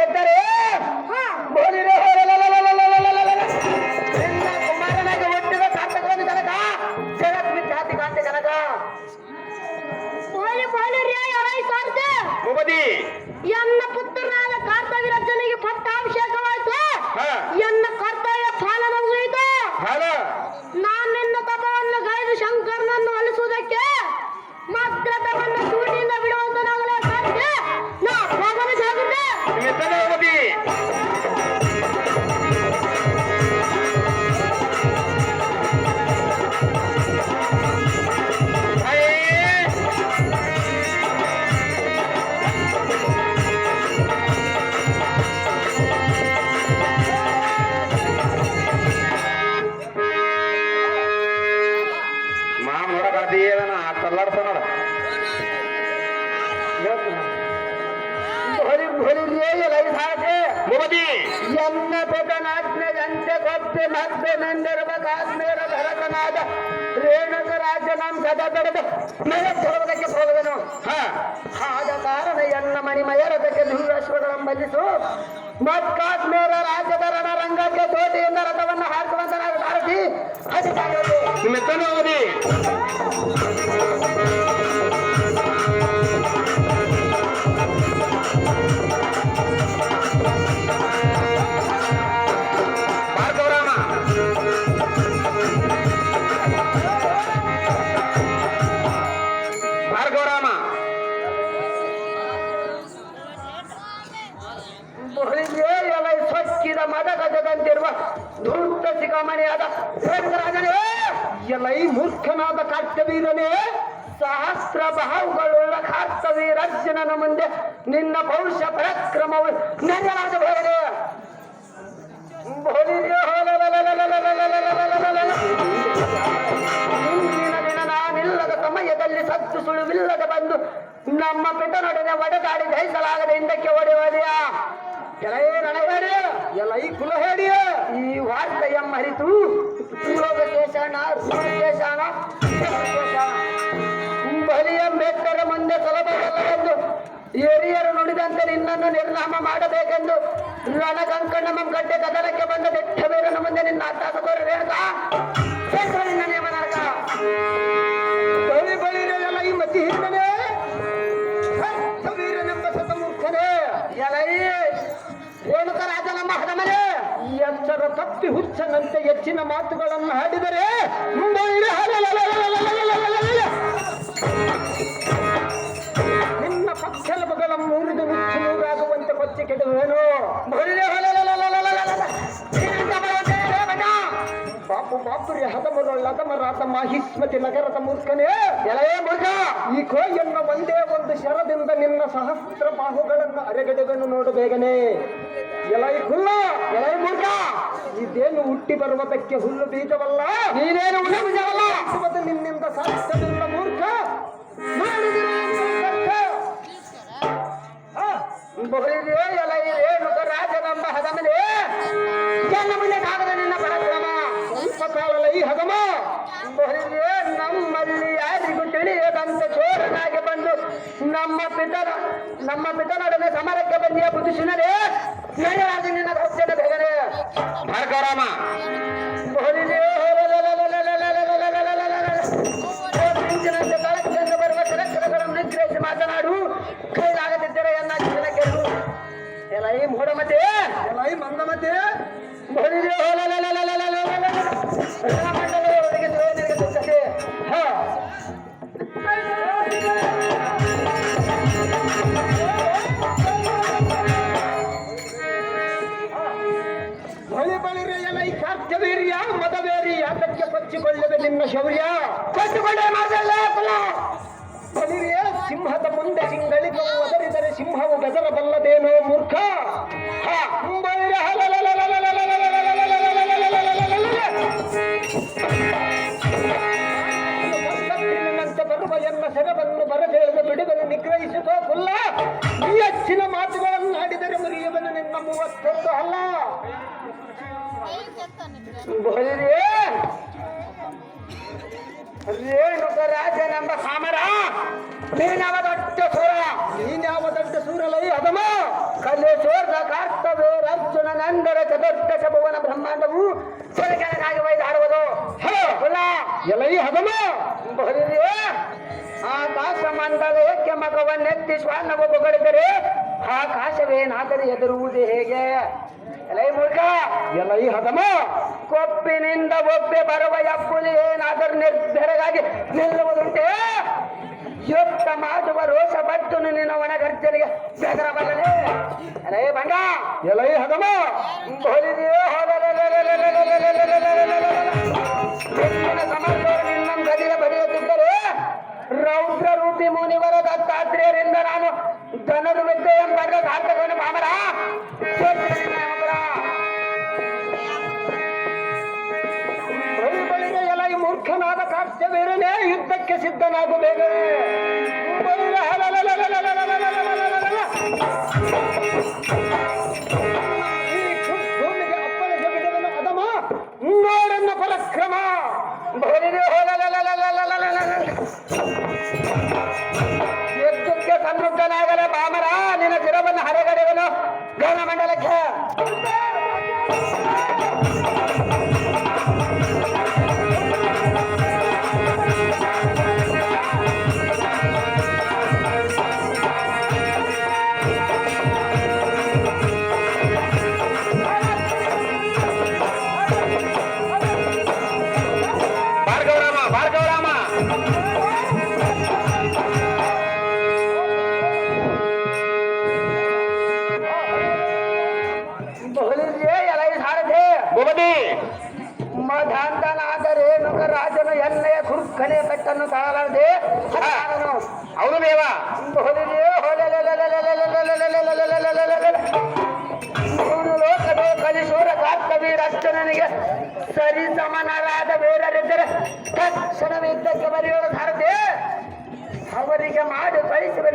ಗೆದ್ದರೆ ಕುಮಾರನಾಗಿ ಹುಟ್ಟಿದ ಸಾರ್ಥಕವನ್ನು ಕನಕ ಜಗತ್ ವಿಖ್ಯಾತಿ ಕಾಂತಿ ಕನಕ ಭೂಪತಿ ಎನ್ನ ಪುತ್ರನಾದ ಕಾರ್ತವೀರ್ಯನಿಗೆ ಪಟ್ಟಾಭಿಷೇಕವಾಯಿತು. ಎನ್ನ ಕರ್ತವ್ಯ ಪಾಲನೆಯಾಯಿತು. ನಾನು ನಿನ್ನ ತಪವನ್ನು ಗೈದು ಶಂಕರನನ್ನು ಒಲಿಸುವುದಕ್ಕೆ ಮಾತ್ರ ತಪವನ್ನು ಸೂಟಿಯಿಂದ ಬಿಡುವಂತನಾಗಲೇ ಸಾಧ್ಯ. ನಾ ಹೋಗಲು ಸಾಗುತ್ತೆ. ಭೂಪತಿ ಎನ್ನ ಪುಟನಾಜ್ಞೆಯಂತೆ ಕೊಪ್ಪೆ ಮತ್ತೆ ನಂದಿರಬೇಕಾದ್ಮೇರ ಭರತನಾದ ರೇಣುಕ ರಾಜ್ಯ ನಮ್ಮ ಸದಾ ಬೆಳೆದು ಮೇಲೆ ಹೋಗೋದಕ್ಕೆ ಹೋಗುವನು. ಆದ ಕಾರಣ ಎನ್ನ ಮಣಿಮಯರದಕ್ಕೆ ಧೂರಾಶ್ವಗಳನ್ನು ಬಂಧಿಸು ಮತ್ಕಾಶ್ಮೀರ ರಾಜ್ಯದ ರಣರಂಗಕ್ಕೆ ತೋಟಿಯಿಂದ ರಥವನ್ನು ಹಾಕುವಂತನಾದ ಸಾರಥಿ ಅಧಿಕಾರಿ ಸೊಕ್ಕಿದ ಮದ ಗಜದಂತಿರುವ ಧೂರ್ತ ಶಿಖಾಮಣಿಯಾದ ರಂಗರಾಜನೇ, ಎಲೈ ಮೂರ್ಖನಾದ ಕಾರ್ತವೀರನೇ, ಸಹಸ್ರ ಬಾಹುಗಳುಳ್ಳ ಕಾರ್ತವೀರರ್ಜುನನ ಮುಂದೆ ನಿನ್ನ ಪೌರುಷ ಪರಾಕ್ರಮವು ನೆನೆಲಾದ ಹೋಗದೆ. ಇಂದಿನ ದಿನ ನಾನಿಲ್ಲದ ಸಮಯದಲ್ಲಿ ಸತ್ತು ಸುಳುವಿಲ್ಲದ ಬಂದು ನಮ್ಮ ಪಿತನೊಡನೆ ಒಡೆದಾಡಿ ಜಯಿಸಲಾಗದೆ ಹಿಂದಕ್ಕೆ ಓಡಿವದೆಯಾ? ಎಲೈ ಕುಲಹೇಡಿಯ ಈ ವಾರ್ತೆಯ ಮರಿತು ಬಲಿಯ ಮೆಟ್ಟರ ಮುಂದೆ ಸುಲಭವಲ್ಲವೆಂದು ಹಿರಿಯರು ನುಡಿದಂತೆ ನಿನ್ನನ್ನು ನಿರ್ನಾಮ ಮಾಡಬೇಕೆಂದು ರಣಕಂಕಣಮಂ ಗಡ್ಡೆ ಕದನಕ್ಕೆ ಬಂದ ದಿಟ್ಟವೀರನ ಮುಂದೆ ನಿನ್ನ ಅಟ್ಟಾಸ ತೋರರೇನಕ ನಿನ್ನ ನೇಮ ನರಕ ಬಳಿ ಬಳಿರೆಲ್ಲ ಈ ಮತಿ ಹಿಂದನೇ ವೀರನೆಂಬ ಸತಮೂರ್ಖನೇ ಎಲೈ ರೇಣುಕ ರಾಜ ನಮ್ಮ ಹದಮನೆ ಎಚ್ಚರ ತಪ್ಪಿ ಹುಚ್ಚನಂತೆ ಹೆಚ್ಚಿನ ಮಾತುಗಳನ್ನು ಹಾಡಿದರೆ ನಿನ್ನ ಪಕ್ಷಲಭಗಳ ಮುರಿದು ನುಚ್ಚು ನೂರಾಗುವಂತೆ ಕೊಚ್ಚಿ ಕೆಡುವೇನು? ಬಾಪು ಬಾಪುರಿ ಹದಮರೊಳ್ಳದಮರಾದ ಮಾಹಿಸ್ಮತಿ ನಗರದ ಮೂರ್ಖನೇ, ಎಳೆಯ ಮೂರ್ಖ, ಈ ಕೋಯನ್ನು ಒಂದೇ ಒಂದು ಶರದಿಂದ ನಿನ್ನ ಸಹಸ್ರ ಬಾಹುಗಳನ್ನು ಅರೆಗಡೆಗಳನ್ನು ನೋಡು ಬೇಗನೆ. ಎಲೈ ಕುಲ್ಲ, ಎಲೈ ಮೂರ್ಖ, ಇದೇನು ಹುಟ್ಟಿ ಬರುವುದಕ್ಕೆ ಹುಲ್ಲು ಬೀಜವಲ್ಲ, ನೀನೇನು ಹುಲ್ಲು ಬೀಜವಲ್ಲ, ನಿನ್ನಿಂದ ಸಾಧ್ಯವಿಲ್ಲ ಮೂರ್ಖ. ಎಲೈ ರೇಣುಕ ರಾಜನೆಂಬ ಹದಮನೆ, ಜನ ಮುಂದೆ ಕಾಗದ ನಿನ್ನ ಪರಾಕ್ರಮ ಸ್ವಲ್ಪ ಕಾಲಲ್ಲ ಈ ಹಗಮ. ನಮ್ಮಲ್ಲಿ ಯಾರಿಗೂ ತಿಳಿಯದಂತ ಚೋರನಾಗಿ ಬಂದು ನಮ್ಮ ಪಿತನೊಡನೆ ಸಮರಕ್ಕೆ ಬಂದಿಯ ಬುದ್ಧಿಸಿನರೇ ನಡೆಯಾಗಿ ನಿನ್ನ ಭಕ್ತನ ಬೇಗನೆ ಭಾರ್ಗವರಾಮ. ತಳಕ್ಕೆಂದು ಬರುವ ಸರಕರಗಳನ್ನು ನಿಗ್ರಹಿಸಿ ಮಾತನಾಡು, ಕೈಲಾಗದಿದ್ದರೆ ಎನ್ನ ಜನಕ್ಕೆ ಎಲೈ ಮೂಢಮತೆ, ಎಲೈ ಮಂದಮತೆ, ಕಾರ್ಯವೀರ್ಯ ಮದವೇರಿ ಅದಕ್ಕೆ ಕೊಚ್ಚಿಕೊಳ್ಳದೆ ನಿನ್ನ ಶೌರ್ಯ ಕೊಚ್ಚಿಕೊಳ್ಳೆ ಮಾತಲ್ಲ ಕುಲ. ಬಲಿರಿಯ ಸಿಂಹದ ಮುಂದೆ ಸಿಂಗಳಿಗೆ ಒದರಿದರೆ ಸಿಂಹವು ಬೆದರಬಲ್ಲದೇನೋ ಮೂರ್ಖ. ಬರುವ ಎನ್ನ ಸೆರವನ್ನು ಬರದೇಳುವ ಬಿಡುಗನ್ನು ನಿಗ್ರಹಿಸುತ್ತೋ ಕುಲ್ಲ. ಈ ಹೆಚ್ಚಿನ ಮಾತುಗಳನ್ನು ಆಡಿದರೆ ಮುರಿಯುವನು ನಿನ್ನ 31 ಅಲ್ಲ. ರೇಣುಕ ರಾಜನೆಂಬ ಸಾಮರ, ನೀನ್ಯಾವ ದೊಡ್ಡ ಸೂರ, ನೀನ್ಯಾವ ದೊಡ್ಡ ಸೂರಲೈ ಅದಮ ಕಲ್ಲೆ ಸೂರ ಕರ್ತವ್ಯರ್ಜುನನಂದರ ಚತುರ್ದಶ ಭುವನ ಬ್ರಹ್ಮಾಂಡವು ಸೊರಕೆಳಗಾಗಿ ಒಯ್ದಾಡುವುದು ಎಲೈ ಹದಮ ಆಕಾಶ ಮಂಡಲಕ್ಕೆ ಮಗವನ್ನೆತ್ತಿ ಶ್ವಾನವು ಬೊಗಳಿದರೆ ಆಕಾಶವೇನಾದರೂ ಎದುರುವುದು ಹೇಗೆ? ಎಲೈ ಮೂರ್ಖ, ಎಲೈ ಹದಮ, ಕೊಪ್ಪಿನಿಂದ ಒಬ್ಬೆ ಬರುವ ಎಪ್ಪುಲಿ ಏನಾದರೂ ನಿರ್ಭರಗಾಗಿ ನಿಲ್ಲುವುದುಂಟೆ? ಯುದ್ಧ ಮಾಡುವ ರೋಷ ಬಟ್ಟು ನಿನ್ನ ಒಣಗರ್ಜನಿಗೆ ಬೆದರಬಲ್ಲನೆ. ಎಲೈ ಭಂಗ, ಎಲೈ ಹದಮ, ನಿನ್ನ ಗದಿಯ ಬಡಿಯುತ್ತಿದ್ದರೆ ರೌದ್ರ ರೂಪಿ ಮುನಿವರ ದತ್ತಾತ್ರೇಯರಿಂದ ನಾನು ಧನರು ಮೆದ್ದೆ ಎಂಬ ಸಾರ್ಥಕವನ್ನು ಬಾಮರ ಎಲ್ಲ ಈ ಮೂರ್ಖನಾದ ಕಾರ್ತ್ಯವೀರನೇ ಯುದ್ಧಕ್ಕೆ ಸಿದ್ಧನಾಗು ಬೇಗನೆ. ಈ ಭೂಮಿಗೆ ಅಪ್ಪಳಿಗೆ ಬಿಡುವನು ಅದಮ ನೋಡನ್ನ ಪರಾಕ್ರಮ. ಯುದ್ಧಕ್ಕೆ ಸನ್ನದ್ಧನಾಗಲೇ ಬಾಮರ, ನಿನ್ನ ಶಿರವನ್ನು ಹರೆಗಡೆವನು ಗಗನಮಂಡಲಕ್ಕೆ. ಮಧಾಂತನಾದರೇನು ರಾಜನು ಎಣ್ಣೆಯ ಕುರುಕ್ಕನೆ ಪೆಟ್ಟನ್ನು ತಾಳದೆ ಅವನು ದೇವ ಲೋಕದ ಕಲಿಸೂರ ಕಾರ್ಕವೀರಷ್ಟನಿಗೆ ಸರಿ ಸಮನರಾದ ಬೇರೆರಿದ್ದರೆ ತಕ್ಷಣವೇ ಯುದ್ಧಕ್ಕೆ ಬರೆಯೋಳು ಸಾರದೆ ಅವರಿಗೆ ಮಾಡಿ ಕಳಿಸುವ